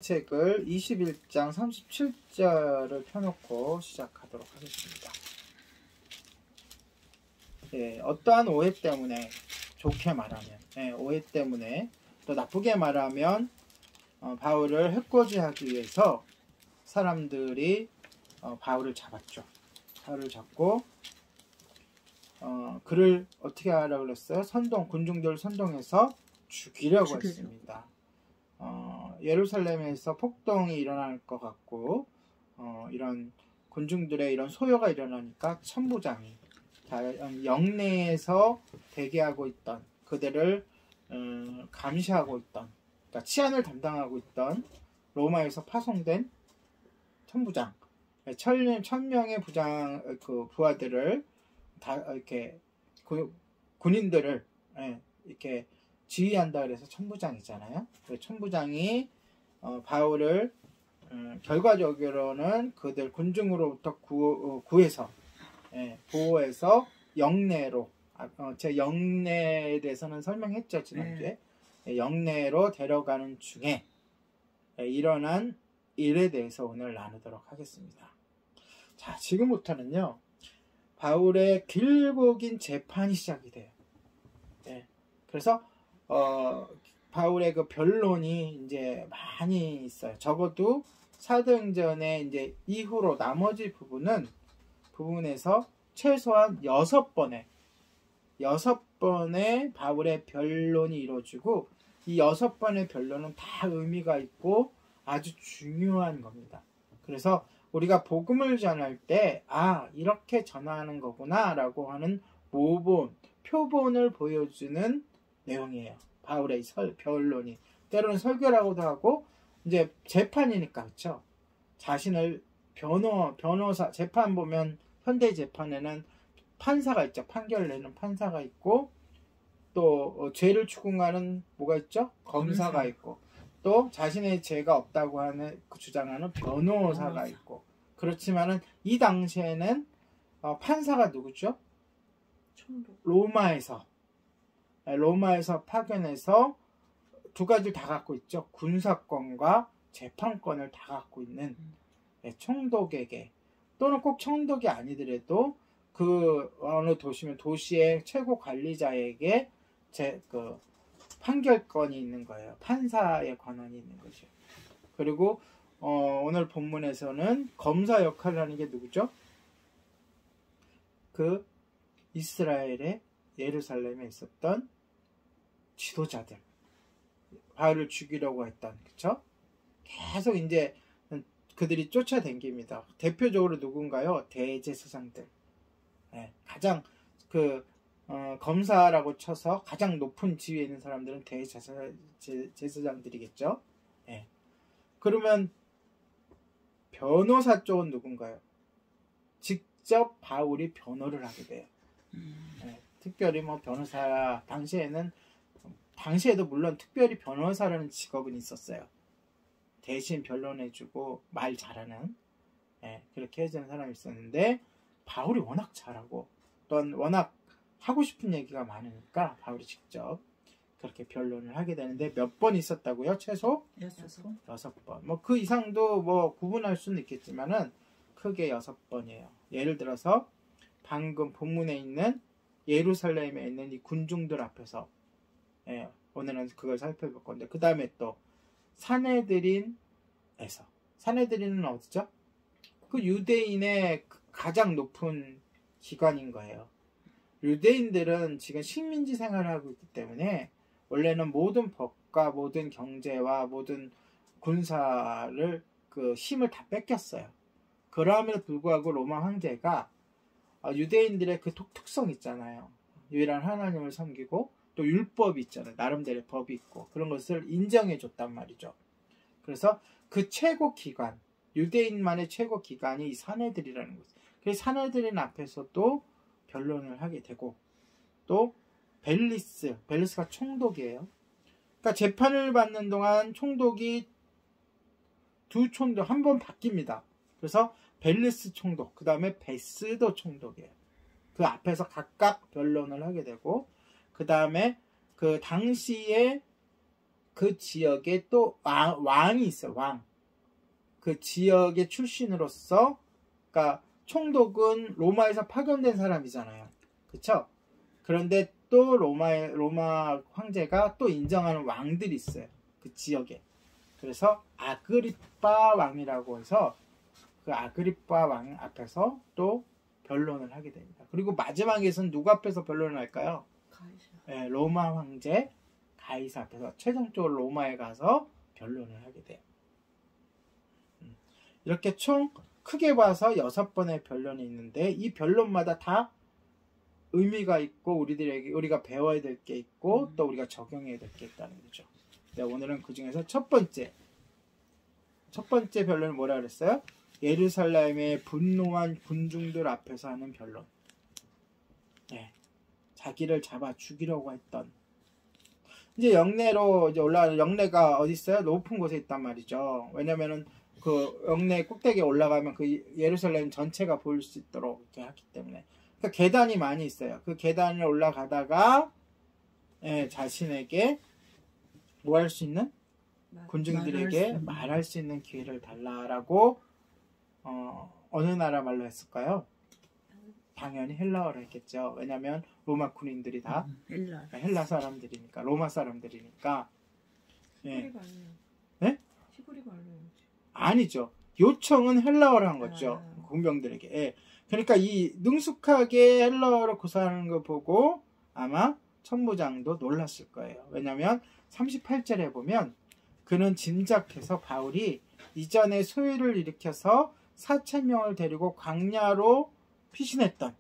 책을 21장 37절을 펴놓고 시작하도록 하겠습니다. 어떠한 오해 때문에, 좋게 말하면 오해 때문에, 또 나쁘게 말하면 바울을 해코지하기 위해서 사람들이 바울을 잡았죠. 바울을 잡고 그를 어떻게 하라고 그랬어요? 군중들을 선동해서 죽이려고 했습니다. 예루살렘에서 폭동이 일어날 것 같고 이런 군중들의 이런 소요가 일어나니까 천부장이 영내에서 대기하고 있던 그들을 감시하고 있던, 그러니까 치안을 담당하고 있던 로마에서 파송된 천부장, 1000명의 부하들을 다 이렇게 군인들을 이렇게 지휘한다 그래서 천부장이잖아요. 그 천부장이 바울을 결과적으로는 그들 군중으로부터 구해서 보호해서 영내로, 제가 영내에 대해서는 설명했죠 지난주에. 영내로 데려가는 중에 일어난 일에 대해서 오늘 나누도록 하겠습니다. 자, 지금부터는요 바울의 길고 긴 재판이 시작이 돼요. 그래서 바울의 그 변론이 이제 많이 있어요. 적어도 사도행전의 이제 이후로 나머지 부분에서 최소한 6번의 바울의 변론이 이루어지고, 이 6번의 변론은 다 의미가 있고 아주 중요한 겁니다. 그래서 우리가 복음을 전할 때 이렇게 전하는 거구나 라고 하는 모본, 표본을 보여주는 내용이에요. 바울의 변론이 때로는 설교라고도 하고, 이제 재판이니까, 그렇죠? 자신을 변호사, 재판 보면 현대 재판에는 판사가 있죠. 판결을 내는 판사가 있고, 또 죄를 추궁하는 뭐가 있죠? 검사가 있고, 또 자신의 죄가 없다고 주장하는 변호사가 있고. 그렇지만은 이 당시에는 판사가 누구죠? 로마에서 파견해서 두 가지를 다 갖고 있죠. 군사권과 재판권을 다 갖고 있는 총독에게, 또는 꼭 총독이 아니더라도 그 어느 도시의 최고 관리자에게 판결권이 있는 거예요. 판사의 권한이 있는 거죠. 그리고 오늘 본문에서는 검사 역할을 하는 게 누구죠? 그 이스라엘의 예루살렘에 있었던 지도자들, 바울을 죽이려고 했던, 그쵸? 계속 이제 그들이 쫓아다닙니다. 대표적으로 누군가요? 대제사장들. 가장 검사라고 쳐서 가장 높은 지위에 있는 사람들은 대제사장들이겠죠. 그러면 변호사 쪽은 누군가요? 직접 바울이 변호를 하게 돼요. 특별히 변호사, 당시에도 물론 특별히 변호사라는 직업은 있었어요. 대신 변론해주고 말 잘하는, 그렇게 해주는 사람이 있었는데, 바울이 워낙 잘하고 또 워낙 하고 싶은 얘기가 많으니까 바울이 직접 그렇게 변론을 하게 되는데, 몇 번 있었다고요? 최소? 6번. 그 이상도 구분할 수는 있겠지만은 크게 6번이에요. 예를 들어서 방금 본문에 있는 예루살렘에 있는 이 군중들 앞에서, 오늘은 그걸 살펴볼 건데, 그 다음에 또 산헤드린은 어디죠? 그 유대인의 가장 높은 기관인 거예요. 유대인들은 지금 식민지 생활을 하고 있기 때문에 원래는 모든 법과 모든 경제와 모든 군사를 힘을 다 뺏겼어요. 그럼에도 불구하고 로마 황제가 유대인들의 그 특성 있잖아요. 유일한 하나님을 섬기고 또 율법이 있잖아요. 나름대로의 법이 있고 그런 것을 인정해 줬단 말이죠. 그래서 그 최고 기관, 유대인만의 최고 기관이 이 산헤드린이라는 거죠. 그래서 산헤드린 앞에서도 변론을 하게 되고, 또 벨리스가 총독이에요. 그러니까 재판을 받는 동안 총독이 한 번 바뀝니다. 그래서 벨리스 총독, 그 다음에 베스도 총독이에요. 그 앞에서 각각 변론을 하게 되고, 그 다음에 그 당시에 그 지역에 또 왕이 있어. 왕. 그 지역의 출신으로서, 그러니까 총독은 로마에서 파견된 사람이잖아요. 그쵸? 그런데 또 로마 황제가 또 인정하는 왕들이 있어요. 그 지역에. 그래서 아그리빠 왕이라고 해서 그 아그리빠 왕 앞에서 또 변론을 하게 됩니다. 그리고 마지막에서는 누구 앞에서 변론을 할까요? 네, 로마 황제 가이사 앞에서 최종적으로 로마에 가서 변론을 하게 돼요. 이렇게 총 크게 봐서 6번의 변론이 있는데 이 변론마다 다 의미가 있고 우리가 배워야 될 게 있고 또 우리가 적용해야 될 게 있다는 거죠. 네, 오늘은 그 중에서 첫 번째 변론은 뭐라 그랬어요? 예루살렘의 분노한 군중들 앞에서 하는 변론. 네, 자기를 잡아 죽이려고 했던. 이제 영내로 이제 올라가는, 영내가 어디 있어요? 높은 곳에 있단 말이죠. 왜냐면은 그 영내 꼭대기에 올라가면 그 예루살렘 전체가 보일 수 있도록 이렇게 하기 때문에. 그러니까 계단이 많이 있어요. 그 계단을 올라가다가 자신에게 뭐 할 수 있는? 군중들에게 말할 수 있는 기회를 달라라고 어느 나라 말로 했을까요? 당연히 헬라어로 했겠죠. 왜냐하면 로마 군인들이 다 헬라 사람들이니까, 로마 사람들이니까. 시골이 말이에요. 네? 시골이 말이에요. 아니죠. 요청은 헬라어로 한 거죠. 군병들에게. 예. 그러니까 이 능숙하게 헬라어로 구사하는 거 보고 아마 천부장도 놀랐을 거예요. 왜냐하면 38절에 보면 그는 짐작해서 바울이 이전에 소요를 일으켜서 4,000명을 데리고 광야로 피신했던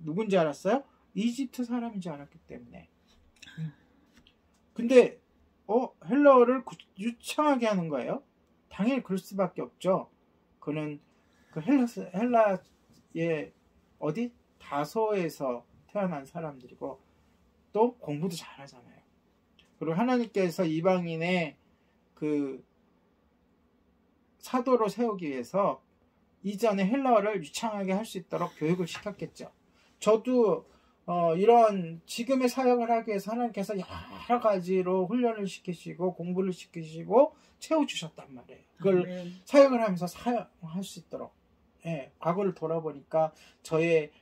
누군지 알았어요? 이집트 사람인 줄 알았기 때문에. 근데 헬라어를 유창하게 하는 거예요. 당연히 그럴 수밖에 없죠. 그는 그 헬라의 어디? 다소에서 태어난 사람들이고 또 공부도 잘하잖아요. 그리고 하나님께서 이방인의 그 사도로 세우기 위해서 이전에 헬라어를 유창하게 할 수 있도록 교육을 시켰겠죠. 저도 이런 지금의 사역을 하기 위해서 하나님께서 여러 가지로 훈련을 시키시고 공부를 시키시고 채워주셨단 말이에요. 그걸 사역을 하면서 사용할 수 있도록. 예, 과거를 돌아보니까 저의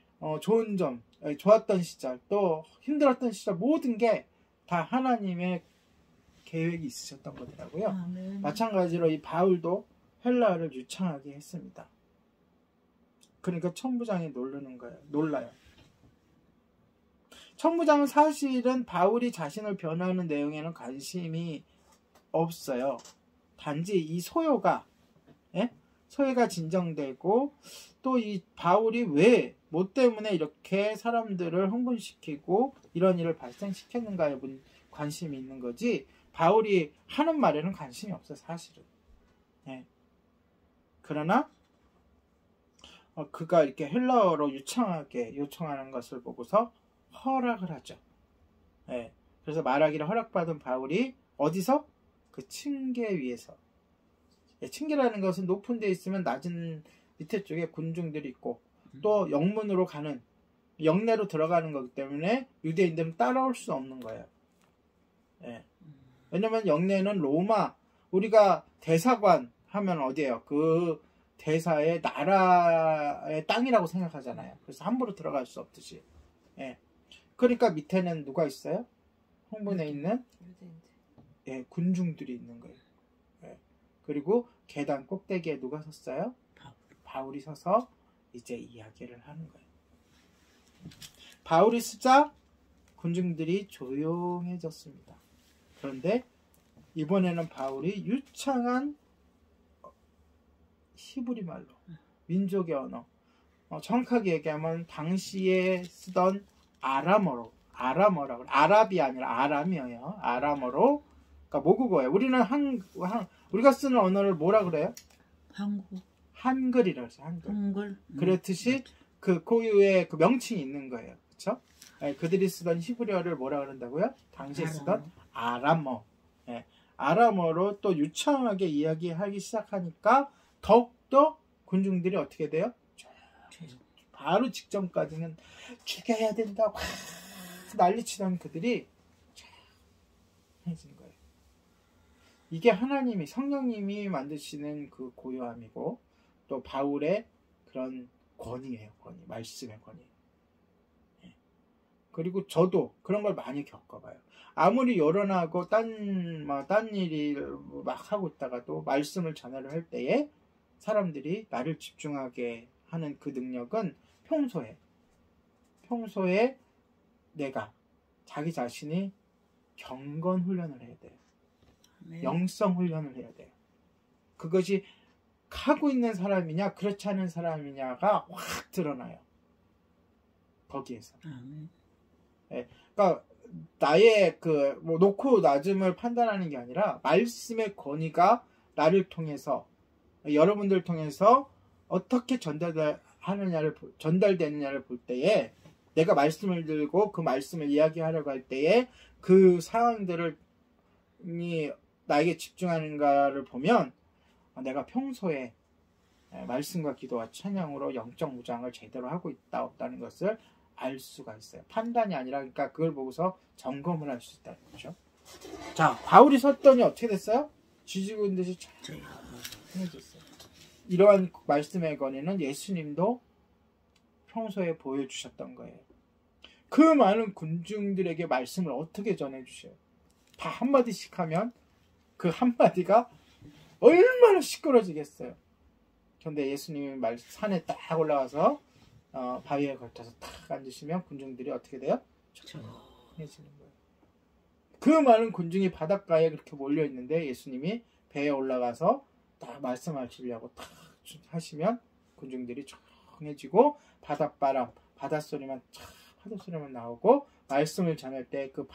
좋은 점, 좋았던 시절, 또 힘들었던 시절 모든 게 다 하나님의 계획이 있으셨던 거더라고요. 마찬가지로 이 바울도 헬라어를 유창하게 했습니다. 그러니까 천부장이 놀라요. 천부장은 사실은 바울이 자신을 변호하는 내용에는 관심이 없어요. 단지 이 소요가 진정되고 또 이 바울이 뭐 때문에 이렇게 사람들을 흥분시키고 이런 일을 발생시켰는가에 관심이 있는 거지 바울이 하는 말에는 관심이 없어요. 사실은. 그러나 그가 이렇게 헬라어로 유창하게 요청하는 것을 보고서 허락을 하죠. 그래서 말하기를 허락받은 바울이 어디서? 그 층계 위에서. 층계라는 것은 높은 데 있으면 낮은 밑에 쪽에 군중들이 있고 또 영문으로 가는 영내로 들어가는 거기 때문에 유대인들은 따라올 수 없는 거예요. 왜냐면 영내는 로마, 우리가 대사관 하면 어디예요? 그 대사의 나라의 땅이라고 생각하잖아요. 그래서 함부로 들어갈 수 없듯이. 그러니까 밑에는 누가 있어요? 홍분에 있는 군중들이 있는 거예요. 그리고 계단 꼭대기에 누가 섰어요? 바울이 서서 이제 이야기를 하는 거예요. 바울이 쓰자 군중들이 조용해졌습니다. 그런데 이번에는 바울이 유창한 히브리 말로, 민족의 언어, 정확하게 얘기하면 당시에 쓰던 아람어라고, 아랍이 아니라 아람이에요. 아람어로, 그러니까 모국어예요. 우리는 우리가 쓰는 언어를 뭐라 그래요? 한글이라고 해서 한글. 그렇듯이 그 고유의 그 명칭이 있는 거예요. 그렇죠? 그들이 쓰던 히브리어를 뭐라 그런다고요? 당시에 쓰던 아람어. 아람어로 또 유창하게 이야기하기 시작하니까 더욱더 군중들이 어떻게 돼요? 바로 직전까지는 죽여야 된다 난리치던 그들이 해진 거예요. 이게 하나님이 성령님이 만드시는 그 고요함이고 또 바울의 그런 권위예요. 권위, 말씀의 권위. 예. 그리고 저도 그런 걸 많이 겪어봐요. 아무리 요란하고 딴 일을 막 하고 있다가도 말씀을 전하려 할 때에 사람들이 나를 집중하게 하는 그 능력은 평소에 내가 자기 자신이 경건 훈련을 해야 돼요. 네. 영성 훈련을 해야 돼요. 그것이 하고 있는 사람이냐 그렇지 않은 사람이냐가 확 드러나요. 거기에서. 네. 그러니까 나의 놓고 낮음을 판단하는 게 아니라 말씀의 권위가 나를 통해서 여러분들 통해서 어떻게 전달되느냐를 볼 때에 내가 말씀을 들고 그 말씀을 이야기하려고 할 때에 그 상황들을 나에게 집중하는가를 보면 내가 평소에 말씀과 기도와 찬양으로 영적 무장을 제대로 하고 있다 없다는 것을 알 수가 있어요. 판단이 아니라 그러니까 그걸 보고서 점검을 할 수 있다는 거죠. 자, 바울이 섰더니 어떻게 됐어요? 쥐지고 있는 듯이 쫙해졌어요. 이러한 말씀의 권위는 예수님도 평소에 보여주셨던 거예요. 그 많은 군중들에게 말씀을 어떻게 전해주셔요? 다 한마디씩 하면 그 한마디가 얼마나 시끄러지겠어요. 그런데 예수님이 산에 딱 올라가서 바위에 걸쳐서 딱 앉으시면 군중들이 어떻게 돼요? 조용해지는 거예요. 그 많은 군중이 바닷가에 그렇게 몰려있는데 예수님이 배에 올라가서 딱 말씀하시려고 딱 하시면 군중들이 조용해지고 바닷바람, 바닷소리만 파도소리만 나오고 말씀을 전할 때 그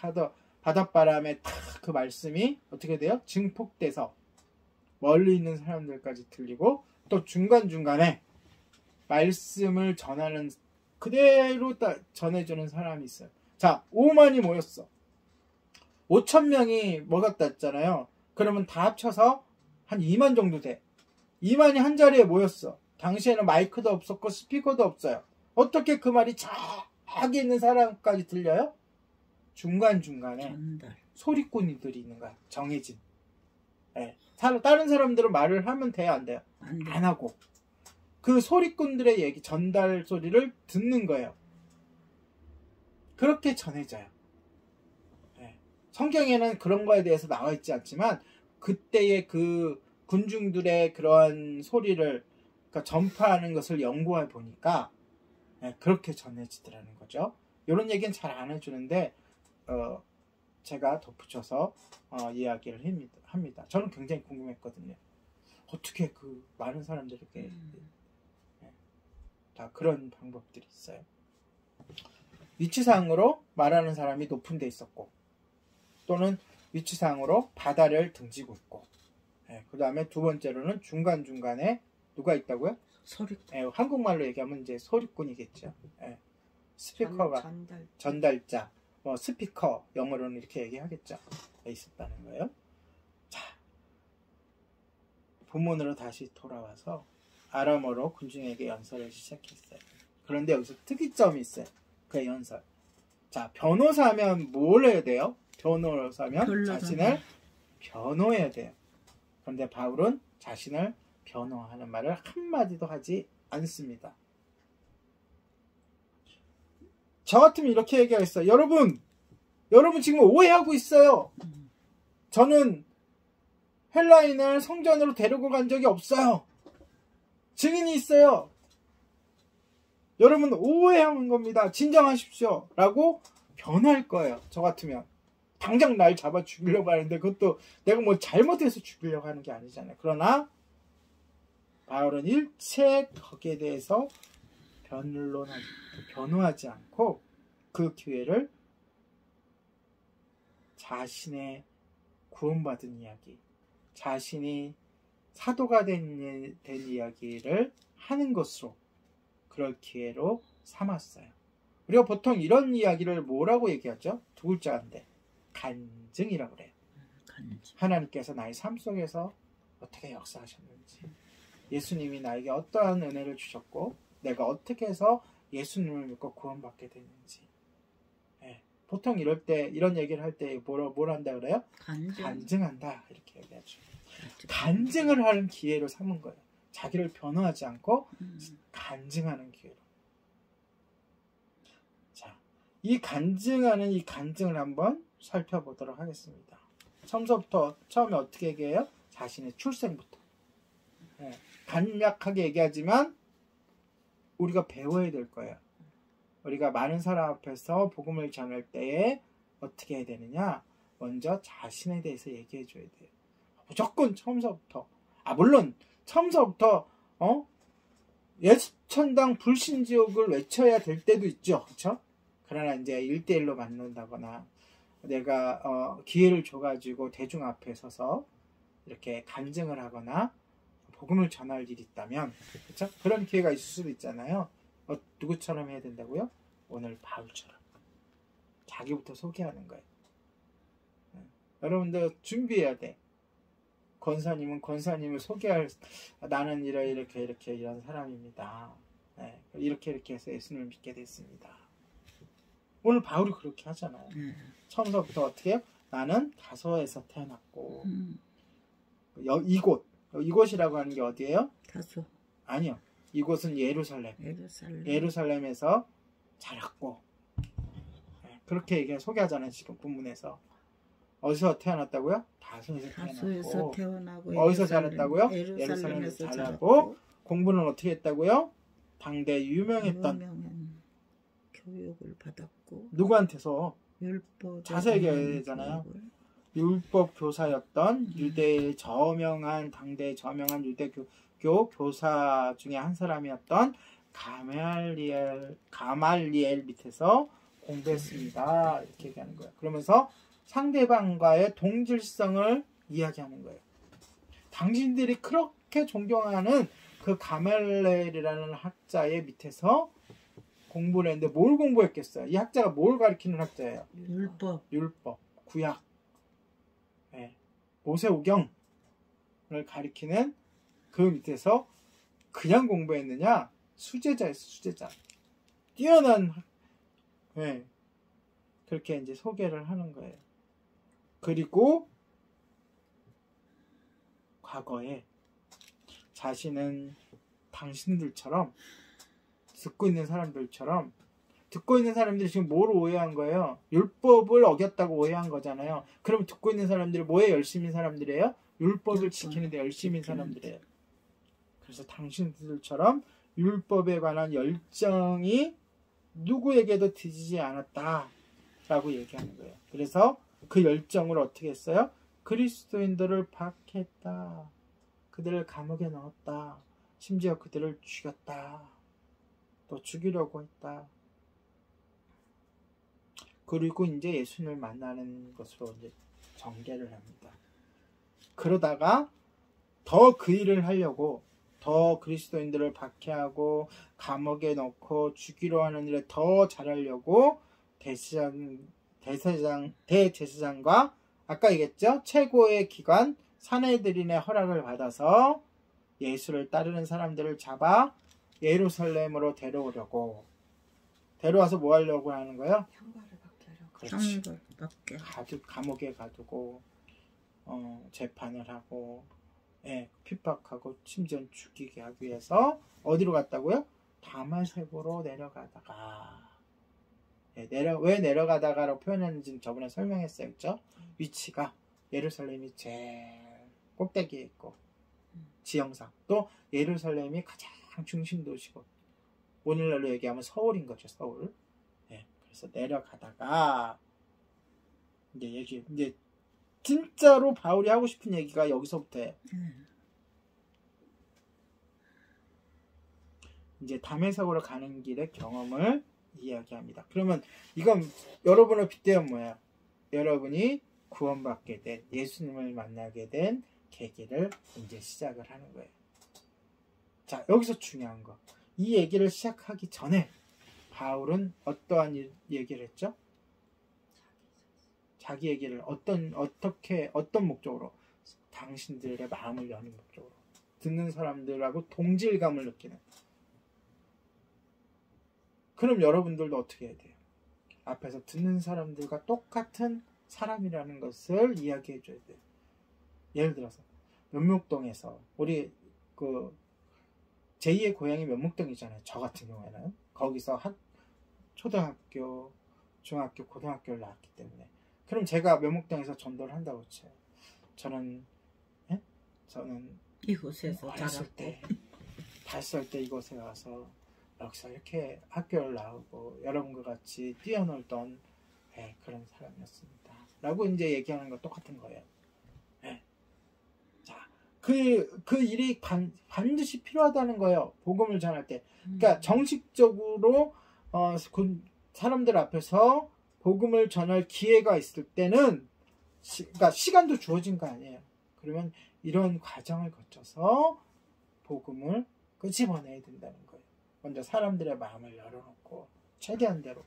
바닷바람에 딱 그 말씀이 어떻게 돼요? 증폭돼서 멀리 있는 사람들까지 들리고 또 중간중간에 말씀을 전하는 그대로 전해주는 사람이 있어요. 자, 5만이 모였어. 5,000명이 모였다 했잖아요. 그러면 다 합쳐서 한 2만 정도 돼. 2만이 한 자리에 모였어. 당시에는 마이크도 없었고 스피커도 없어요. 어떻게 그 말이 저기 있는 사람까지 들려요? 중간중간에 소리꾼이들이 있는 거야. 정해진. 네. 다른 사람들은 말을 하면 돼요? 안 돼요? 안 하고. 그 소리꾼들의 얘기, 전달 소리를 듣는 거예요. 그렇게 전해져요. 네. 성경에는 그런 거에 대해서 나와 있지 않지만 그때의 그 군중들의 그러한 소리를 그러니까 전파하는 것을 연구해 보니까 네, 그렇게 전해지더라는 거죠. 이런 얘기는 잘 안 해주는데 제가 덧붙여서 이야기를 합니다. 저는 굉장히 궁금했거든요. 어떻게 그 많은 사람들에게 네, 다 그런 방법들이 있어요. 위치상으로 말하는 사람이 높은 데 있었고 또는 위치상으로 바다를 등지고 있고 네, 그 다음에 두 번째로는 중간중간에 누가 있다고요? 소리꾼. 네, 한국말로 얘기하면 이제 소리꾼이겠죠. 네, 스피커가 전달자, 스피커 영어로는 이렇게 얘기하겠죠. 있었다는 거예요. 자, 본문으로 다시 돌아와서 아람어로 군중에게 연설을 시작했어요. 그런데 여기서 특이점이 있어요. 그 연설. 자, 변호사면 뭘 해야 돼요? 변호사면 자신을 변호해야 돼요. 그런데 바울은 자신을 변호하는 말을 한마디도 하지 않습니다. 저 같으면 이렇게 얘기하겠어요. 여러분 지금 오해하고 있어요. 저는 헬라인을 성전으로 데리고 간 적이 없어요. 증인이 있어요. 여러분 오해하는 겁니다. 진정하십시오. 라고 변할 거예요. 저 같으면. 당장 날 잡아 죽이려고 하는데 그것도 내가 뭐 잘못해서 죽이려고 하는 게 아니잖아요. 그러나 바울은 일체 거기에 대해서 변호하지 않고 그 기회를 자신의 구원받은 이야기, 자신이 사도가 된 이야기를 하는 것으로 그럴 기회로 삼았어요. 우리가 보통 이런 이야기를 뭐라고 얘기하죠? 두 글자인데 간증이라고 그래요. 하나님께서 나의 삶 속에서 어떻게 역사하셨는지, 예수님이 나에게 어떠한 은혜를 주셨고 내가 어떻게 해서 예수님을 믿고 구원받게 됐는지, 보통 이럴 때 이런 얘기를 할 때 뭘 한다 그래요? 간증한다 이렇게 얘기하죠. 간증을 하는 기회로 삼은 거예요. 자기를 변호하지 않고 간증하는 기회로. 자, 이 간증을 한번 살펴보도록 하겠습니다. 처음에 어떻게 얘기해요? 자신의 출생부터. 네, 간략하게 얘기하지만 우리가 배워야 될 거예요. 우리가 많은 사람 앞에서 복음을 전할 때에 어떻게 해야 되느냐? 먼저 자신에 대해서 얘기해 줘야 돼요. 무조건 처음서부터. 물론 처음서부터 예수천당 불신지옥을 외쳐야 될 때도 있죠. 그렇죠? 그러나 이제 1대1로 만난다거나 내가 기회를 줘가지고 대중 앞에 서서 이렇게 간증을 하거나 복음을 전할 일이 있다면, 그렇죠? 그런 기회가 있을 수도 있잖아요. 누구처럼 해야 된다고요? 오늘 바울처럼 자기부터 소개하는 거예요. 여러분들 준비해야 돼. 권사님을 소개할, 나는 이렇게 이런 사람입니다. 네, 이렇게 해서 예수님을 믿게 됐습니다. 오늘 바울이 그렇게 하잖아요. 처음부터 어떻게 해요? 나는 다소에서 태어났고 이곳이라고 하는 게 어디예요? 다소. 아니요. 이곳은 예루살렘에서 자랐고, 그렇게 소개하잖아요. 지금 본문에서. 어디서 태어났다고요? 다소에서 태어나고. 어디서 자랐다고요? 예루살렘에서 자랐고. 공부는 어떻게 했다고요? 당대 유명했던 교육을 받았고. 누구한테서? 율법. 자세히 얘기해야 되잖아요. 율법 교사였던 당대 저명한 유대교 교사 중에 한 사람이었던 가말리엘 밑에서 공부했습니다. 이렇게 얘기하는 거예요. 그러면서 상대방과의 동질성을 이야기하는 거예요. 당신들이 그렇게 존경하는 그 가말리엘이라는 학자의 밑에서 공부를 했는데 뭘 공부했겠어요? 이 학자가 뭘 가르치는 학자예요? 율법, 구약, 모세오경을 가리키는 그 밑에서 그냥 공부했느냐? 수제자였어, 수제자. 뛰어난, 그렇게 이제 소개를 하는 거예요. 그리고 과거에 자신은 당신들처럼 듣고 있는 사람들이 지금 뭘 오해한 거예요? 율법을 어겼다고 오해한 거잖아요. 그럼 듣고 있는 사람들이 뭐에 열심인 사람들이에요? 율법을 지키는데 열심인 사람들이에요. 그래서 당신들처럼 율법에 관한 열정이 누구에게도 뒤지지 않았다라고 얘기하는 거예요. 그래서 그 열정을 어떻게 했어요? 그리스도인들을 박해했다. 그들을 감옥에 넣었다. 심지어 그들을 죽였다. 또 죽이려고 했다. 그리고 이제 예수님을 만나는 것으로 이제 전개를 합니다. 그러다가 더 그 일을 하려고, 더 그리스도인들을 박해하고 감옥에 넣고 죽이려 하는 일에 더 잘하려고 대제사장과 아까 얘기했죠? 최고의 기관 산헤드린의 허락을 받아서 예수를 따르는 사람들을 잡아 예루살렘으로 데려와서 뭐 하려고 하는 거예요? 형벌을 받게 하려고. 그렇지. 감옥에 가두고 재판을 하고 핍박하고 심지어 죽이게 하기 위해서 어디로 갔다고요? 다마색으로 내려가다가 왜 내려가다가라고 표현했는지는 저번에 설명했어요. 그렇죠? 위치가 예루살렘이 제일 꼭대기에 있고 지형상 또 예루살렘이 가장 중심 도시고 오늘날로 얘기하면 서울인 거죠. 서울. 그래서 내려가다가 이제 진짜로 바울이 하고 싶은 얘기가 여기서부터예요. 이제 다메섹으로 가는 길의 경험을 이야기합니다. 그러면 이건 여러분을 빗대어 뭐예요? 여러분이 구원받게 된, 예수님을 만나게 된 계기를 이제 시작을 하는 거예요. 자, 여기서 중요한 거. 이 얘기를 시작하기 전에 바울은 어떠한 얘기를 했죠? 자기 얘기를 어떤 목적으로? 당신들의 마음을 여는 목적으로. 듣는 사람들하고 동질감을 느끼는. 그럼 여러분들도 어떻게 해야 돼요? 앞에서 듣는 사람들과 똑같은 사람이라는 것을 이야기해 줘야 돼요. 예를 들어서 면목동에서 우리 그 제2의 고향이 면목동이잖아요. 저 같은 경우에는 거기서 초등학교, 중학교, 고등학교를 나왔기 때문에 그럼 제가 면목동에서 전도를 한다고 쳐요. 저는 이곳에서 어렸을 때 5살 때 이곳에 와서 여기서 이렇게 학교를 나오고 여러분과 같이 뛰어놀던 그런 사람이었습니다. 라고 이제 얘기하는 거 똑같은 거예요. 네. 자, 그 일이 반드시 필요하다는 거예요. 복음을 전할 때. 그러니까 정식적으로 사람들 앞에서 복음을 전할 기회가 있을 때는 그러니까 시간도 주어진 거 아니에요. 그러면 이런 과정을 거쳐서 복음을 끄집어내야 된다는 거예요. 먼저 사람들의 마음을 열어놓고 최대한 대로.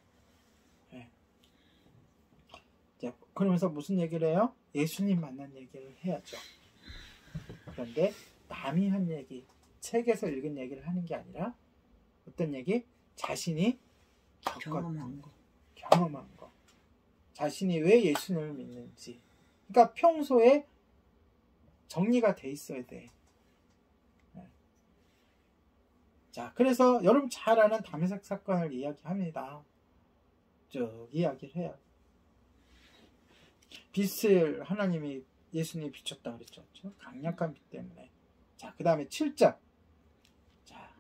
네. 자, 그러면서 무슨 얘기를 해요? 예수님 만난 얘기를 해야죠. 그런데 남이 한 얘기, 책에서 읽은 얘기를 하는 게 아니라 어떤 얘기? 자신이 겪었던 경험한 거. 자신이 왜 예수님을 믿는지. 그러니까 평소에 정리가 돼 있어야 돼. 네. 자, 그래서 여러분 잘 아는 다메섹 사건을 이야기합니다. 쭉 이야기를 해요. 빛을 하나님이 예수님이 비췄다 그랬죠. 강력한 빛 때문에. 자, 그 다음에 7절. 자,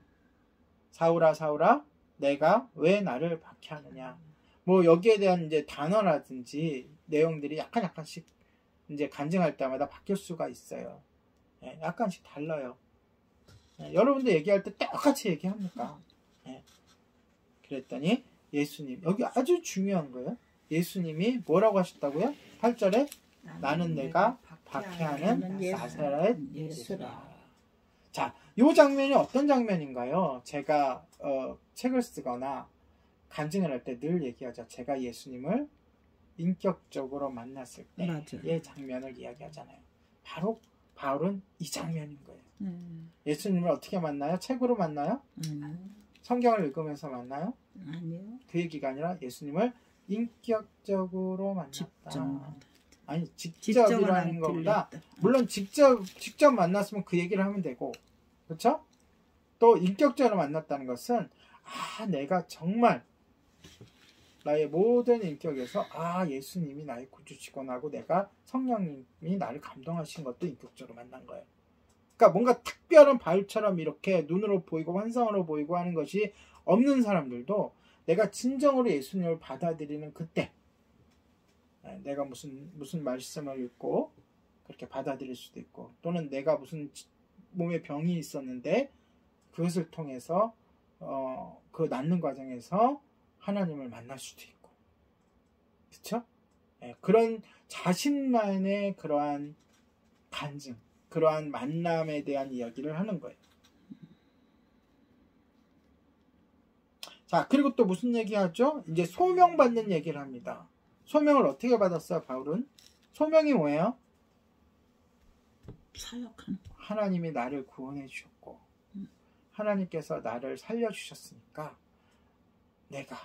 사울아, 사울아, 내가 왜 나를 박해하느냐. 뭐 여기에 대한 이제 단어라든지 내용들이 약간씩 이제 간증할 때마다 바뀔 수가 있어요. 예, 약간씩 달라요. 예, 여러분들 얘기할 때 똑같이 얘기합니까? 예. 그랬더니 예수님, 여기 아주 중요한 거예요. 예수님이 뭐라고 하셨다고요? 8절에 나는 내가 박해하는 나사렛 예수라. 자, 이 장면이 어떤 장면인가요? 제가 책을 쓰거나 간증을 할 때 늘 얘기하죠. 제가 예수님을 인격적으로 만났을 때의 장면을 이야기하잖아요. 바로 바울은 이 장면인 거예요. 예수님을 어떻게 만나요? 책으로 만나요? 성경을 읽으면서 만나요? 아니요. 그 얘기가 아니라 예수님을 인격적으로 만났다. 아니, 직접이라는 것보다 물론 직접 만났으면 그 얘기를 하면 되고, 그렇죠? 또 인격적으로 만났다는 것은 내가 정말 나의 모든 인격에서 예수님이 나의 구주시곤하고 내가 성령님이 나를 감동하신 것도 인격적으로 만난 거예요. 그러니까 뭔가 특별한 바울처럼 이렇게 눈으로 보이고 환상으로 보이고 하는 것이 없는 사람들도 내가 진정으로 예수님을 받아들이는 그때 내가 무슨 말씀을 읽고 그렇게 받아들일 수도 있고, 또는 내가 무슨 몸에 병이 있었는데 그것을 통해서 그 낫는 과정에서 하나님을 만날 수도 있고, 그렇죠? 그런 자신만의 그러한 간증, 그러한 만남에 대한 이야기를 하는 거예요. 자, 그리고 또 무슨 얘기하죠? 이제 소명받는 얘기를 합니다. 소명을 어떻게 받았어요, 바울은? 소명이 뭐예요? 사역하는. 하나님이 나를 구원해 주셨고 하나님께서 나를 살려주셨으니까 내가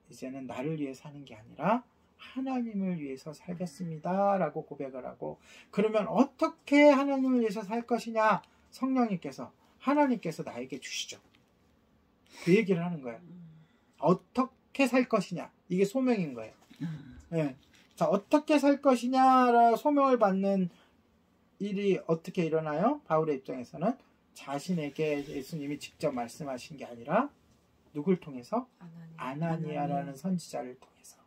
이제는 나를 위해 사는 게 아니라 하나님을 위해서 살겠습니다 라고 고백을 하고, 그러면 어떻게 하나님을 위해서 살 것이냐? 성령님께서, 하나님께서 나에게 주시죠. 그 얘기를 하는 거예요. 어떻게 살 것이냐, 이게 소명인 거예요. 네. 자, 어떻게 살 것이냐라 소명을 받는 일이 어떻게 일어나요? 바울의 입장에서는 자신에게 예수님이 직접 말씀하신 게 아니라 누굴 통해서? 아나니아라는 선지자를 통해서.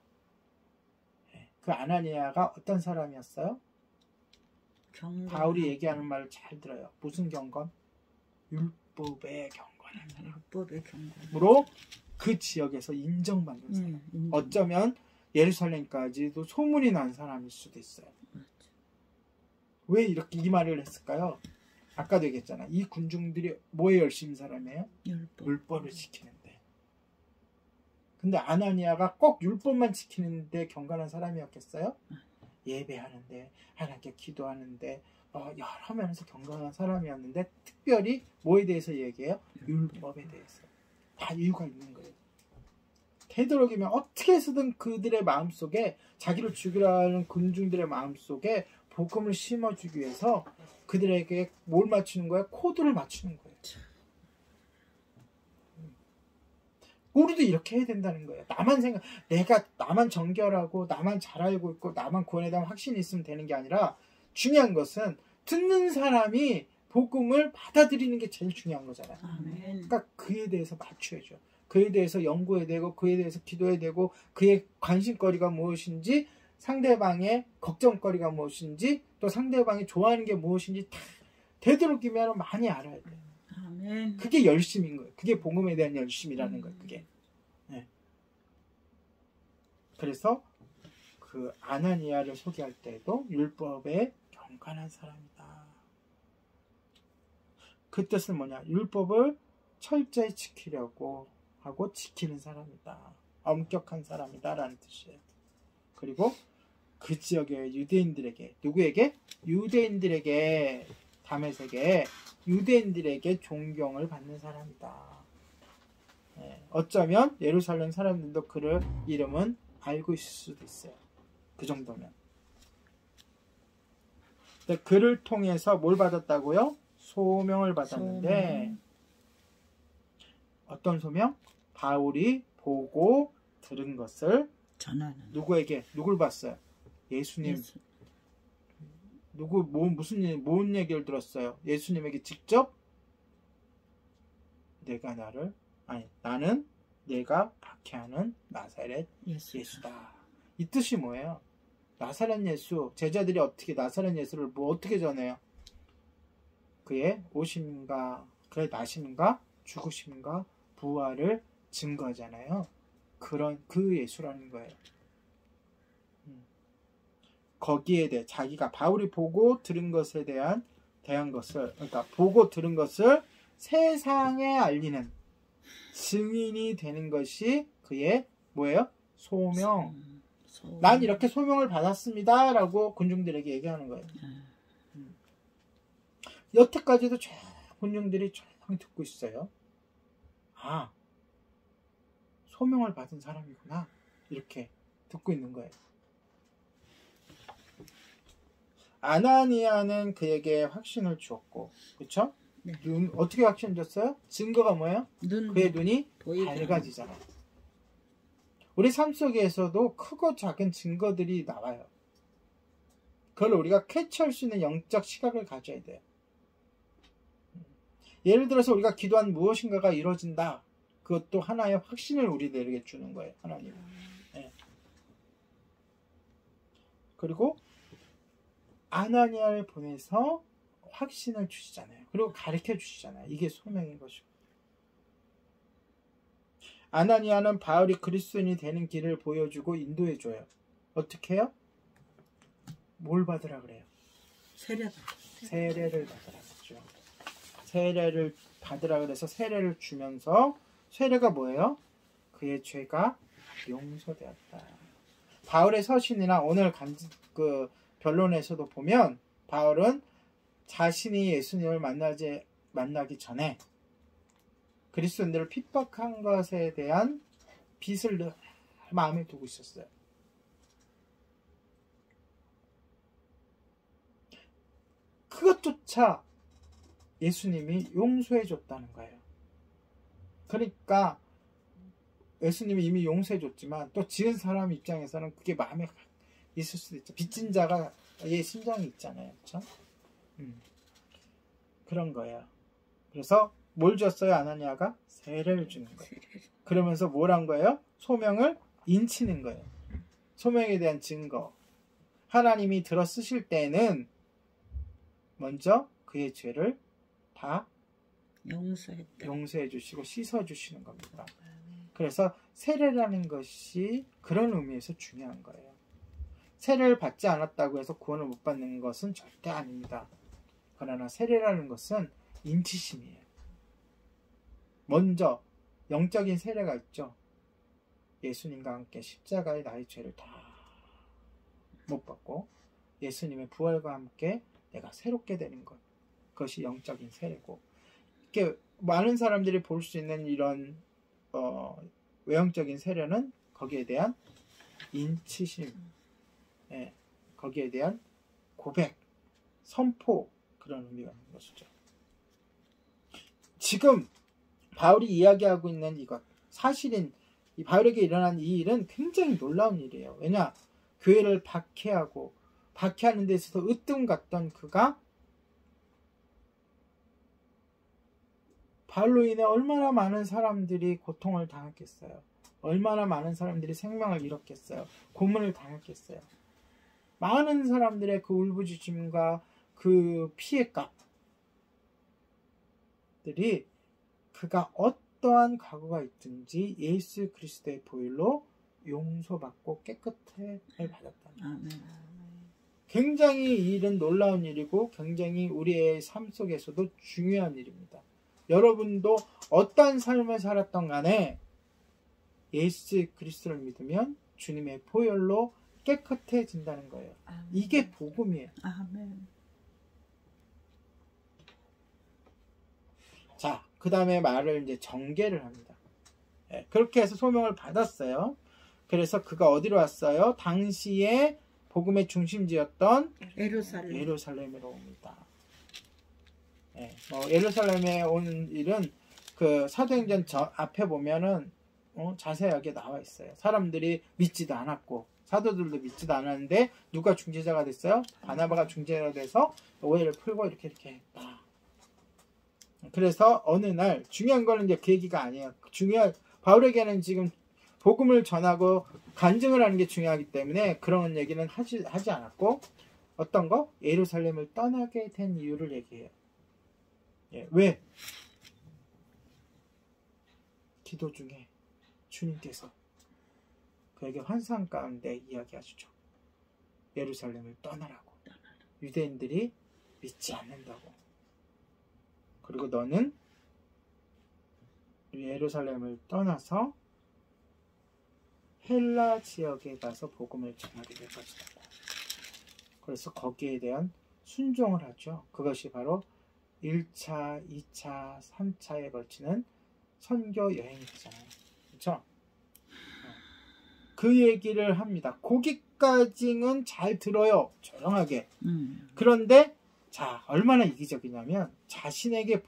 그 아나니아가 어떤 사람이었어요? 바울이 얘기하는 말을 잘 들어요. 무슨 경건? 율법의 경건한 사람. 율법의 경건으로 그 지역에서 인정받는 사람. 어쩌면 예루살렘까지도 소문이 난 사람일 수도 있어요. 왜 이렇게 이 말을 했을까요? 아까도 얘기했잖아. 이 군중들이 뭐에 열심인 사람이에요? 율법을 지키는데. 근데 아나니아가 꼭 율법만 지키는데 경건한 사람이었겠어요? 예배하는데, 하나님께 기도하는데, 여러 면에서 경건한 사람이었는데, 특별히 뭐에 대해서 얘기해요? 율법에 대해서. 다 이유가 있는 거예요. 되도록이면 어떻게 해서든 그들의 마음속에 자기를 죽이려 하는 군중들의 마음속에 복음을 심어주기 위해서 그들에게 뭘 맞추는 거야? 코드를 맞추는 거예요. 우리도 이렇게 해야 된다는 거예요. 내가 나만 정결하고 나만 잘 알고 있고 나만 구원에 대한 확신이 있으면 되는 게 아니라 중요한 것은 듣는 사람이 복음을 받아들이는 게 제일 중요한 거잖아요. 그러니까 그에 대해서 맞춰야죠. 그에 대해서 연구해야 되고 그에 대해서 기도해야 되고 그의 관심거리가 무엇인지 상대방의 걱정거리가 무엇인지 또 상대방이 좋아하는 게 무엇인지 다 되도록이면 많이 알아야 돼요. 아멘. 그게 열심인 거예요. 그게 복음에 대한 열심이라는 거예요. 그게. 네. 그래서 그 아나니아를 소개할 때에도 율법에 경건한 사람이다. 그 뜻은 뭐냐? 율법을 철저히 지키려고 하고 지키는 사람이다. 엄격한 사람이다 라는 뜻이에요. 그리고 그 지역의 유대인들에게 누구에게? 유대인들에게 다메섹에 유대인들에게 존경을 받는 사람이다. 네. 어쩌면 예루살렘 사람들도 그를 이름은 알고 있을 수도 있어요. 그 정도면. 그를 통해서 뭘 받았다고요? 소명을 받았는데 어떤 소명? 바울이 보고 들은 것을 전하는. 누구에게? 누굴 봤어요? 예수님. 뭔 얘기를 들었어요? 예수님에게 직접 나는 내가 박해하는 나사렛 예수다. 이 뜻이 뭐예요? 나사렛 예수, 제자들이 어떻게 나사렛 예수를 어떻게 전해요? 그의 오심과 그의 나심과 죽으심과 부활을 증거하잖아요. 그런 그 예수라는 거예요. 거기에 대해 자기가 바울이 보고 들은 것에 대한 것을 그러니까 보고 들은 것을 세상에 알리는 증인이 되는 것이 그의 뭐예요? 소명. 난 이렇게 소명을 받았습니다 라고 군중들에게 얘기하는 거예요. 여태까지도 쫙 군중들이 쫙 듣고 있어요. 아, 소명을 받은 사람이구나 이렇게 듣고 있는 거예요. 아나니아는 그에게 확신을 주었고, 그렇죠? 네. 어떻게 확신 줬어요? 증거가 뭐예요? 그의 눈이 밝아지잖아요. 우리 삶 속에서도 크고 작은 증거들이 나와요. 그걸 우리가 캐치할 수 있는 영적 시각을 가져야 돼요. 예를 들어서 우리가 기도한 무엇인가가 이루어진다. 그것도 하나의 확신을 우리들에게 주는 거예요. 하나님. 네. 그리고 아나니아를 보내서 확신을 주시잖아요. 그리고 가르쳐 주시잖아요. 이게 소명인 것이고. 아나니아는 바울이 그리스도인이 되는 길을 보여주고 인도해줘요. 어떻게 해요? 뭘 받으라 그래요? 세례를 받으라 그랬죠. 세례를 받으라 그래서 세례를 주면서 세례가 뭐예요? 그의 죄가 용서되었다. 바울의 서신이나 오늘 그 변론에서도 보면 바울은 자신이 예수님을 만나기 전에 그리스도인들을 핍박한 것에 대한 빚을 늘 마음에 두고 있었어요. 그것조차 예수님이 용서해 줬다는 거예요. 그러니까 예수님이 이미 용서해 줬지만 또 지은 사람 입장에서는 그게 마음에 있을 수도 있죠. 빚진 자가의 심정이 있잖아요. 그렇죠? 그런 거예요. 그래서 뭘 줬어요? 아나니아가? 세례를 주는 거예요. 그러면서 뭘 한 거예요? 소명을 인치는 거예요. 소명에 대한 증거. 하나님이 들어 쓰실 때는 먼저 그의 죄를 다 용서해 주시고 씻어 주시는 겁니다. 그래서 세례라는 것이 그런 의미에서 중요한 거예요. 세례를 받지 않았다고 해서 구원을 못 받는 것은 절대 아닙니다. 그러나 세례라는 것은 인치심이에요. 먼저 영적인 세례가 있죠. 예수님과 함께 십자가의 나의 죄를 다 못 받고 예수님의 부활과 함께 내가 새롭게 되는 것. 그것이 영적인 세례고, 이렇게 많은 사람들이 볼 수 있는 이런 외형적인 세례는 거기에 대한 인치심, 예, 거기에 대한 고백, 선포, 그런 의미가 있는 것이죠. 지금 바울이 이야기하고 있는 이것, 사실인 이 바울에게 일어난 이 일은 굉장히 놀라운 일이에요. 왜냐? 교회를 박해하는 데 있어서 으뜸 갔던 그가 바울로 인해 얼마나 많은 사람들이 고통을 당했겠어요. 얼마나 많은 사람들이 생명을 잃었겠어요. 고문을 당했겠어요. 많은 사람들의 그 울부짖음과 그 피해값들이 그가 어떠한 과거가 있든지 예수 그리스도의 보혈로 용서받고 깨끗함을 받았다. 굉장히 이 일은 놀라운 일이고 굉장히 우리의 삶 속에서도 중요한 일입니다. 여러분도 어떠한 삶을 살았던 간에 예수 그리스도를 믿으면 주님의 보혈로 깨끗해진다는 거예요. 아멘. 이게 복음이에요. 아멘. 자, 그 다음에 말을 이제 전개를 합니다. 예, 그렇게 해서 소명을 받았어요. 그래서 그가 어디로 왔어요? 당시에 복음의 중심지였던 예루살렘으로 옵니다. 예, 예루살렘에 온 일은 그 사도행전 앞에 보면은 자세하게 나와 있어요. 사람들이 믿지도 않았고 사도들도 믿지도 않았는데 누가 중재자가 됐어요? 바나바가 중재자가 돼서 오해를 풀고 이렇게 했다. 그래서 어느 날 중요한 거는 이제 그 얘기가 아니에요. 바울에게는 지금 복음을 전하고 간증을 하는 게 중요하기 때문에 그런 얘기는 하지 않았고 어떤 거? 예루살렘을 떠나게 된 이유를 얘기해요. 예, 왜? 기도 중에 주님께서 그에게 환상 가운데 이야기하시죠. 예루살렘을 떠나라고. 유대인들이 믿지 않는다고. 그리고 너는 예루살렘을 떠나서 헬라 지역에 가서 복음을 전하게 될 것이다. 그래서 거기에 대한 순종을 하죠. 그것이 바로 1차, 2차, 3차에 걸치는 선교 여행이잖아요. 그렇죠? 그 얘기를 합니다. 거기까지는 잘 들어요. 조용하게. 그런데 자, 얼마나 이기적이냐면 자신에게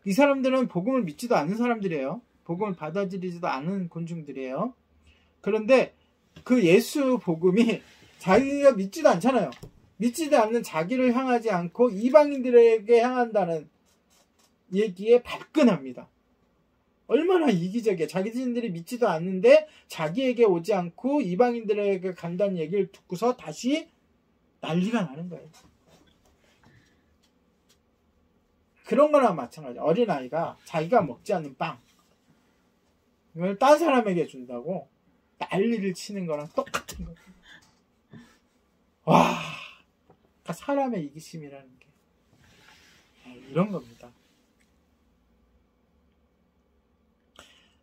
이 사람들은 복음을 믿지도 않는 사람들이에요. 복음을 받아들이지도 않은 군중들이에요. 그런데 그 예수 복음이 자기가 믿지도 않잖아요. 믿지도 않는 자기를 향하지 않고 이방인들에게 향한다는 얘기에 발끈합니다. 얼마나 이기적이야. 자기들이 믿지도 않는데 자기에게 오지 않고 이방인들에게 간다는 얘기를 듣고서 다시 난리가 나는 거예요. 그런 거나 마찬가지야. 어린아이가 자기가 먹지 않는 빵 이걸 딴 사람에게 준다고 난리를 치는 거랑 똑같은 거예요. 와, 그러니까 사람의 이기심이라는 게 이런 겁니다.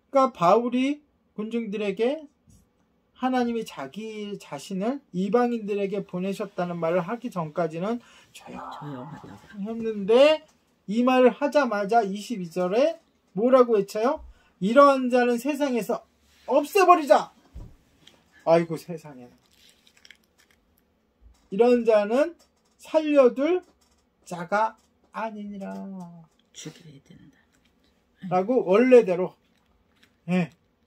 그러니까 바울이 군중들에게 하나님이 자기 자신을 이방인들에게 보내셨다는 말을 하기 전까지는 조용하다고 했는데 이 말을 하자마자 22절에 뭐라고 외쳐요? 이러한 자는 세상에서 없애버리자. 아이고 세상에. 이런 자는 살려둘 자가 아니니라. 죽여야 된다. 라고 원래대로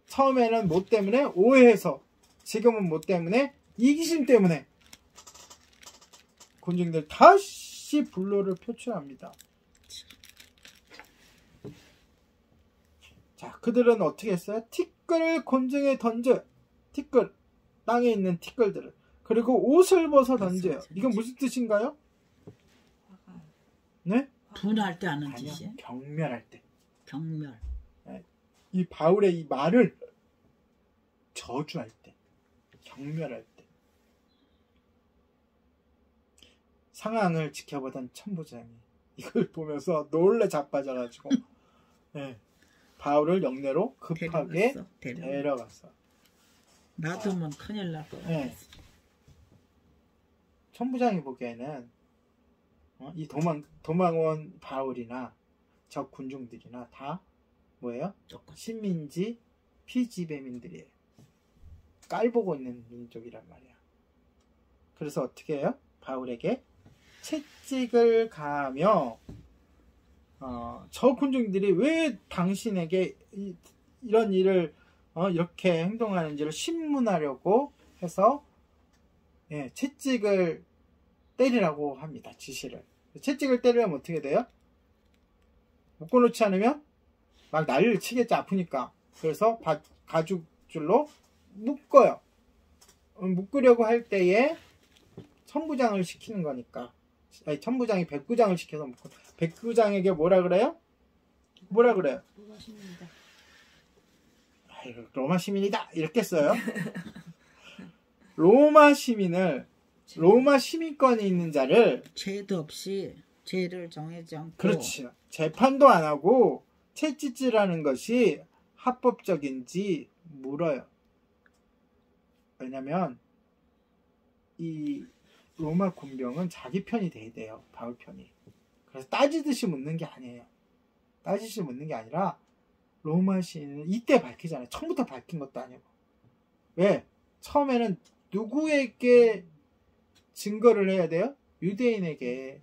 처음에는 뭐 때문에 오해해서 지금은 뭐 때문에 이기심 때문에 군중들 다시 분노를 표출합니다. 자, 그들은 어떻게 했어요? 티끌을 곤증에 던져요. 티끌, 땅에 있는 티끌들을. 그리고 옷을 벗어 던져요. 이건 무슨 뜻인가요? 네? 분할 때 하는 짓이에요? 경멸할 때. 경멸. 이 바울의 이 말을 저주할 때, 경멸할 때. 상황을 지켜보던 천부장이 이걸 보면서 놀래 자빠져가지고 바울을 영내로 급하게 데려갔어. 놔두면 큰일 날 거. 천부장이 보기에는 이 도망온 바울이나 적 군중들이나 다 뭐예요? 신민지 피지배민들이에요. 깔보고 있는 민족이란 말이야. 그래서 어떻게 해요? 바울에게 채찍을 가하며 저 군중들이 왜 당신에게 이런 일을 이렇게 행동하는지를 신문하려고 해서 채찍을 때리라고 합니다. 지시를. 채찍을 때리면 어떻게 돼요? 묶어놓지 않으면 막 난리를 치겠지, 아프니까. 그래서 가죽줄로 묶어요. 묶으려고 할 때에 천부장을 시키는 거니까. 아니, 천부장이 백부장을 시켜서 묶고, 백부장에게 뭐라 그래요? 뭐라 그래요? 로마 시민이다. 로마 시민이다 이렇게 써요. 로마 시민을, 로마 시민권이 있는 자를, 죄도 없이 죄를 정하지 않고, 그렇지, 재판도 안 하고 채찍질하는 것이 합법적인지 물어요. 왜냐면 이 로마 군병은 자기 편이 돼야 돼요. 바울 편이. 그래서 따지듯이 묻는 게 아니에요. 따지듯이 묻는 게 아니라 로마 시인은 이때 밝히잖아요. 처음부터 밝힌 것도 아니고. 왜? 처음에는 누구에게 증거를 해야 돼요? 유대인에게.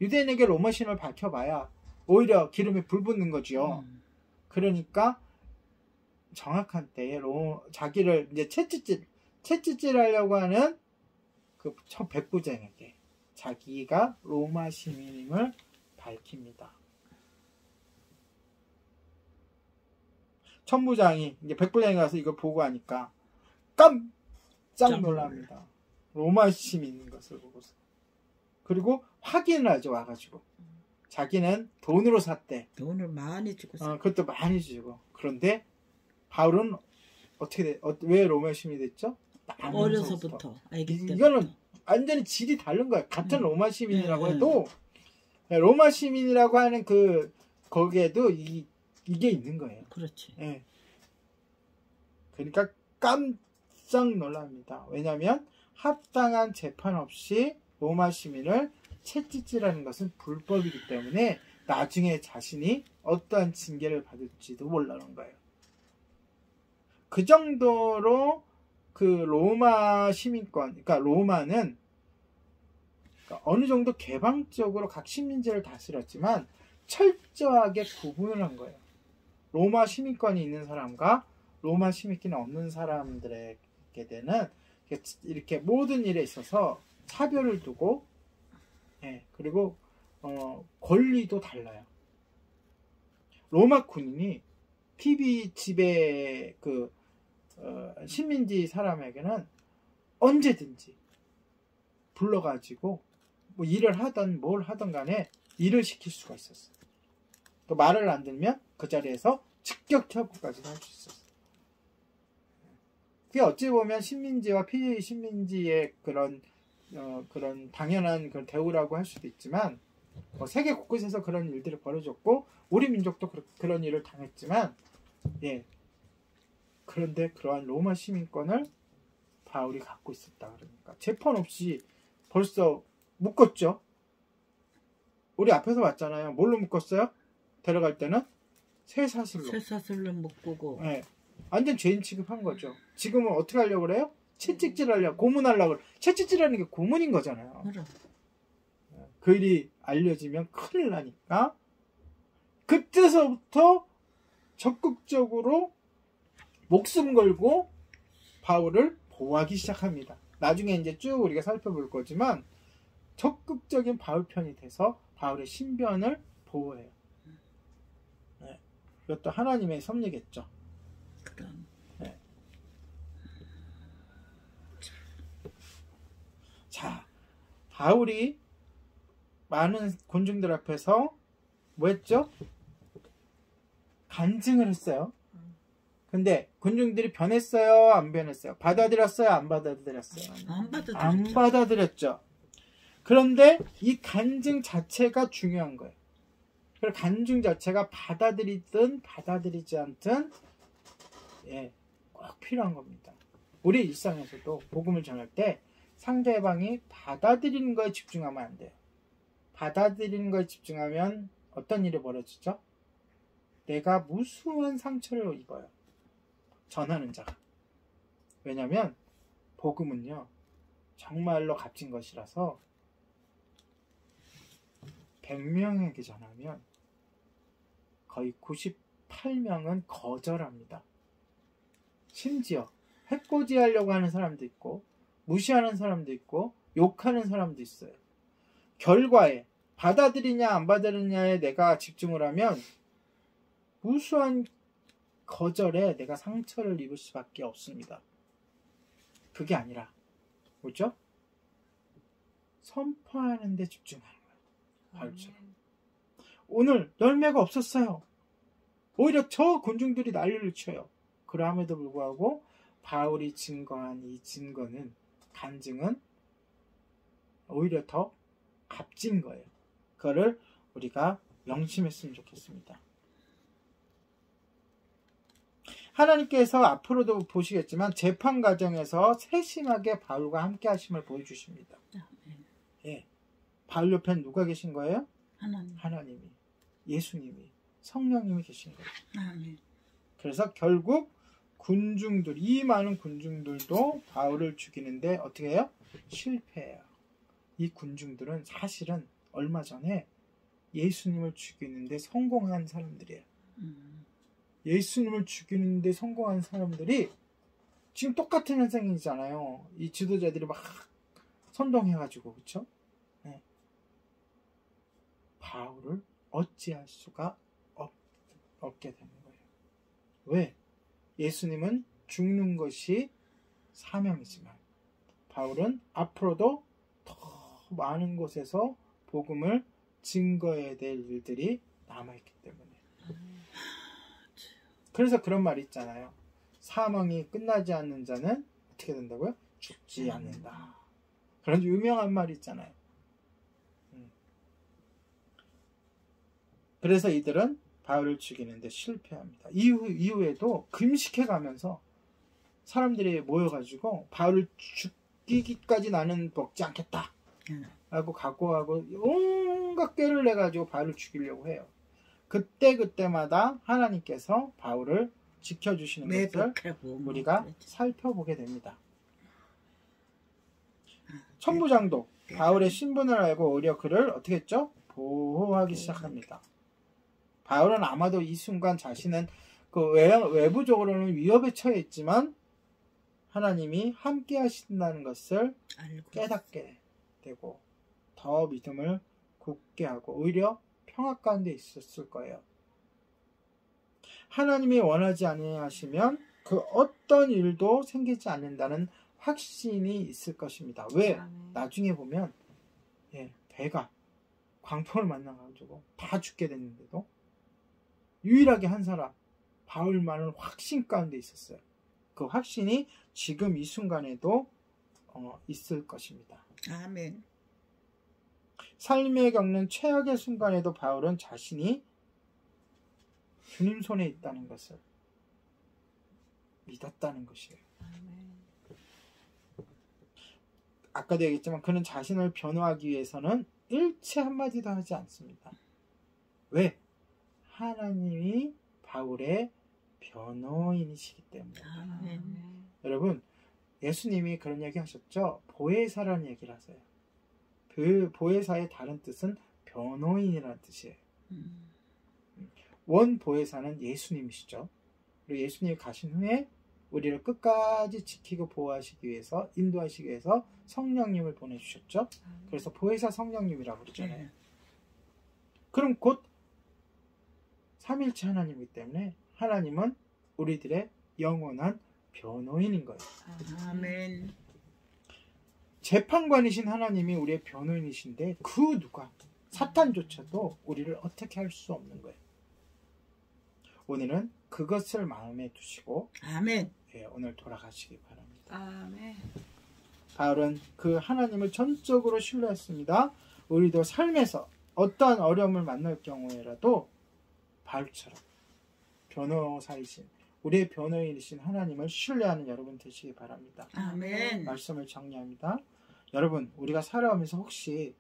유대인에게 로마 신을 밝혀봐야 오히려 기름에 불 붙는 거죠. 그러니까 정확한 때에 자기를 이제 채찍질 하려고 하는 그 백부장에게 자기가 로마 시민임을 밝힙니다. 천부장이 이제 백부장이 가서 이걸 보고 하니까 깜짝 놀랍니다. 로마 시민인 것을 보고서. 그리고 확인을 하죠. 와가지고 자기는 돈으로 샀대. 돈을 많이 주고 샀대. 그것도 많이 주고. 그런데 바울은 어떻게 왜 로마 시민이 됐죠? 어려서부터. 이거는 완전히 질이 다른 거야. 같은 로마 시민이라고 해도 로마 시민이라고 하는 거기에도 이게 있는 거예요. 그렇지. 예. 그러니까 깜짝 놀랍니다. 왜냐하면 합당한 재판 없이 로마 시민을 채찍질하는 것은 불법이기 때문에 나중에 자신이 어떠한 징계를 받을지도 모르는 거예요. 그 정도로 그 로마 시민권, 그러니까 로마는 어느 정도 개방적으로 각 식민지를 다스렸지만 철저하게 구분을 한 거예요. 로마 시민권이 있는 사람과 로마 시민권이 없는 사람들에게는 이렇게 모든 일에 있어서 차별을 두고, 그리고 권리도 달라요. 로마 군인이 피비 지배 식민지 사람에게는 언제든지 불러가지고 뭐 일을 하던 뭘 하던 간에 일을 시킬 수가 있었어요. 또 말을 안 들면 그 자리에서 즉격 처분까지 할 수 있었어요. 그게 어찌 보면 식민지와 피식민지의 그런 당연한 그런 대우라고 할 수도 있지만, 세계 곳곳에서 그런 일들이 벌어졌고 우리 민족도 그런 일을 당했지만, 그런데 그러한 로마 시민권을 바울이 갖고 있었다. 그러니까 재판 없이 벌써 묶었죠. 우리 앞에서 봤잖아요. 뭘로 묶었어요? 데려갈 때는 쇠사슬로. 쇠사슬로 묶고. 완전 죄인 취급한 거죠. 지금은 어떻게 하려고 그래요? 채찍질 하려고, 고문하려고. 채찍질하는 게 고문인 거잖아요. 그래. 그 일이 알려지면 큰일 나니까 그때서부터 적극적으로 목숨 걸고 바울을 보호하기 시작합니다. 나중에 이제 쭉 우리가 살펴볼 거지만 적극적인 바울 편이 돼서 바울의 신변을 보호해요. 이것도 하나님의 섭리겠죠. 그럼. 자, 바울이 많은 군중들 앞에서 뭐 했죠? 간증을 했어요. 근데 군중들이 변했어요? 안 변했어요? 받아들였어요? 안 받아들였어요? 안 받아들였죠. 그런데 이 간증 자체가 중요한 거예요. 그리고 간증 자체가 받아들이든 받아들이지 않든 꼭 필요한 겁니다. 우리 일상에서도 복음을 전할 때 상대방이 받아들이는 거에 집중하면 안 돼요. 받아들이는 거에 집중하면 어떤 일이 벌어지죠? 내가 무수한 상처를 입어요. 전하는 자가. 왜냐하면 복음은요 정말로 값진 것이라서 100명에게 전하면 거의 98명은 거절합니다. 심지어 해코지하려고 하는 사람도 있고 무시하는 사람도 있고 욕하는 사람도 있어요. 결과에 받아들이냐 안 받아들이냐에 내가 집중을 하면 무수한 거절에 내가 상처를 입을 수밖에 없습니다. 그게 아니라 뭐죠? 선포하는 데 집중하는 거예요. 바울처럼. 오늘 열매가 없었어요. 오히려 저 군중들이 난리를 쳐요. 그럼에도 불구하고 바울이 증거한 이 증거는 간증은 오히려 더 값진 거예요. 그거를 우리가 명심했으면 좋겠습니다. 하나님께서 앞으로도 보시겠지만 재판 과정에서 세심하게 바울과 함께 하심을 보여주십니다. 예. 바울 옆엔 누가 계신 거예요? 하나님이, 예수님이, 성령님이 계신 거예요. 아멘. 그래서 결국 군중들, 이 많은 군중들도 바울을 죽이는데 어떻게 해요? 실패해요. 이 군중들은 사실은 얼마 전에 예수님을 죽이는데 성공한 사람들이에요. 예수님을 죽이는데 성공한 사람들이 지금 똑같은 현상이잖아요. 이 지도자들이 막 선동해가지고, 그렇죠? 네. 바울을 어찌할 수가 없게 되는 거예요. 왜? 예수님은 죽는 것이 사명이지만 바울은 앞으로도 더 많은 곳에서 복음을 증거해야 될 일들이 남아있기 때문에. 그래서 그런 말이 있잖아요. 사망이 끝나지 않는 자는 어떻게 된다고요? 죽지 않는다. 그런 유명한 말이 있잖아요. 그래서 이들은 바울을 죽이는데 실패합니다. 이후에도 금식해가면서 사람들이 모여가지고 바울을 죽이기까지 나는 먹지 않겠다 라고 각오하고 온갖 꾀를 내가지고 바울을 죽이려고 해요. 그때마다 하나님께서 바울을 지켜주시는 것을 우리가 살펴보게 됩니다. 천부장도 바울의 신분을 알고 오히려 그를 어떻게 했죠? 보호하기 시작합니다. 바울은 아마도 이 순간 자신은 그 외부적으로는 위협에 처해 있지만 하나님이 함께 하신다는 것을 깨닫게 되고 더 믿음을 굳게 하고 오히려 평화 가운데 있었을 거예요. 하나님이 원하지 아니하시면 그 어떤 일도 생기지 않는다는 확신이 있을 것입니다. 왜? 나중에 보면 배가 광풍을 만나가지고 다 죽게 됐는데도 유일하게 한 사람 바울만은 확신 가운데 있었어요. 그 확신이 지금 이 순간에도 있을 것입니다. 아멘. 삶에 겪는 최악의 순간에도 바울은 자신이 주님 손에 있다는 것을 믿었다는 것이에요. 아까도 얘기했지만 그는 자신을 변호하기 위해서는 일체 한마디도 하지 않습니다. 왜? 하나님이 바울의 변호인이시기 때문에. 여러분, 예수님이 그런 얘기 하셨죠? 보혜사라는 얘기를 하세요. 그 보혜사의 다른 뜻은 변호인이라는 뜻이에요. 원 보혜사는 예수님이시죠. 그리고 예수님이 가신 후에 우리를 끝까지 지키고 보호하시기 위해서, 인도하시기 위해서 성령님을 보내주셨죠. 그래서 보혜사 성령님이라고 그러잖아요. 그럼 곧 삼일체 하나님이기 때문에 하나님은 우리들의 영원한 변호인인 거예요. 아멘. 재판관이신 하나님이 우리의 변호인이신데 그 누가 사탄조차도 우리를 어떻게 할 수 없는 거예요. 오늘은 그것을 마음에 두시고 아멘. 오늘 돌아가시기 바랍니다. 아멘. 바울은 그 하나님을 전적으로 신뢰했습니다. 우리도 삶에서 어떠한 어려움을 만날 경우에라도 바울처럼 변호사이신 우리의 변호인이신 하나님을 신뢰하는 여러분 되시기 바랍니다. 아멘. 말씀을 정리합니다. 여러분, 우리가 살아오면서 혹시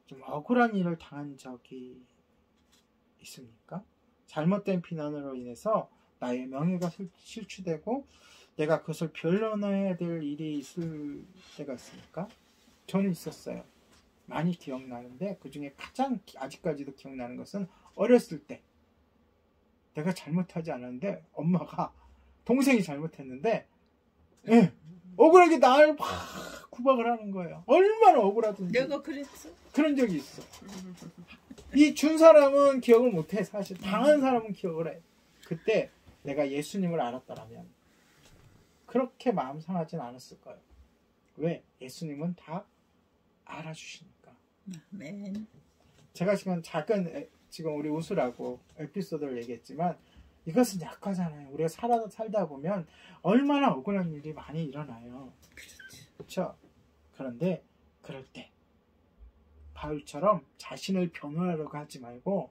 좀 억울한 일을 당한 적이 있습니까? 잘못된 비난으로 인해서 나의 명예가 실추되고 내가 그것을 변론해야 될 일이 있을 때가 있으니까 저는 있었어요. 많이 기억나는데 그 중에 가장 아직까지도 기억나는 것은 어렸을 때 내가 잘못하지 않았는데 엄마가 동생이 잘못했는데 억울하게 나를 막 구박을 하는 거예요. 얼마나 억울하든지. 내가 그랬어. 그런 적이 있어. 이 준 사람은 기억을 못해. 사실 당한 사람은 기억을 해. 그때 내가 예수님을 알았더라면 그렇게 마음 상하진 않았을 거예요. 왜? 예수님은 다 알아주시니까. 아멘. 제가 지금 지금 우리 웃으라고 에피소드를 얘기했지만 이것은 약하잖아요. 우리가 살다 보면 얼마나 억울한 일이 많이 일어나요. 그렇죠? 그런데 그럴 때 바울처럼 자신을 변호하려고 하지 말고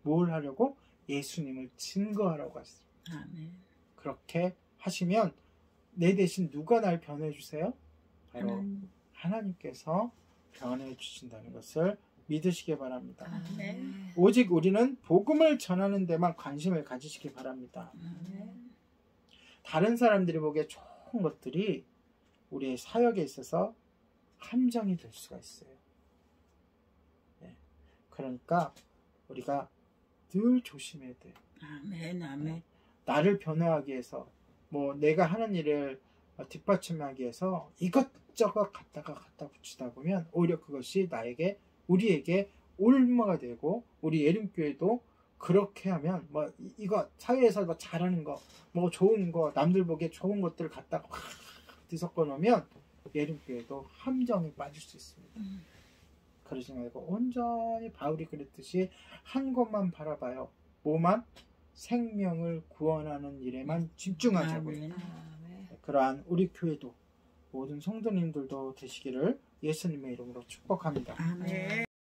뭘 하려고? 예수님을 증거하라고 했어요. 아멘. 그렇게 하시면 내 대신 누가 날 변호해 주세요? 바로 하나님께서 변호해 주신다는 것을 믿으시기 바랍니다. 아멘. 오직 우리는 복음을 전하는 데만 관심을 가지시기 바랍니다. 아멘. 다른 사람들이 보기에 좋은 것들이 우리의 사역에 있어서 함정이 될 수가 있어요. 네. 그러니까 우리가 늘 조심해야 돼요. 아멘. 아멘. 네. 나를 변호하기 위해서 뭐 내가 하는 일을 뒷받침하기 위해서 이것저것 갖다 붙이다 보면 오히려 그것이 우리에게 올무가 되고 우리 예림교회도 그렇게 하면 뭐 이거 사회에서 뭐 잘하는 거 뭐 좋은 거 남들 보기에 좋은 것들을 갖다가 확 뒤섞어 놓으면 예림교회도 함정에 빠질 수 있습니다. 그러지 말고 온전히 바울이 그랬듯이 한 것만 바라봐요. 뭐만? 생명을 구원하는 일에만 집중하자고요. 아멘. 그러한 우리 교회도 모든 성도님들도 되시기를 예수님의 이름으로 축복합니다. 아멘.